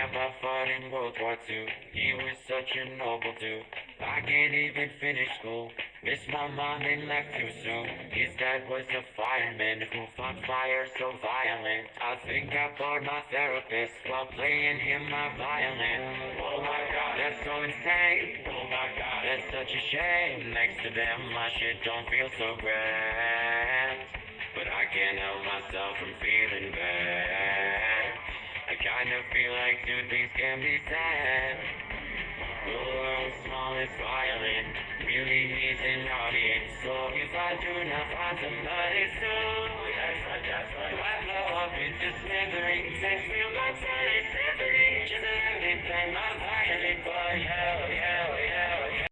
grandpa fought in World War II. He was such a noble dude. I can't even finish school. Miss my mom and left too soon. His dad was a fireman who fought fire so violent. I think I bored my therapist while playing him my violin. Oh my god, that's so insane. Oh my god, that's such a shame. Next to them, my shit don't feel so grand. But I can't help myself from feeling bad. I kind of feel like two things can be said. The world's smallest violin really needs an audience. So if I do not find somebody soon, that's right. I blow up into smithereens and feel my body shivering. Just let me play my violin, boy, hell yeah.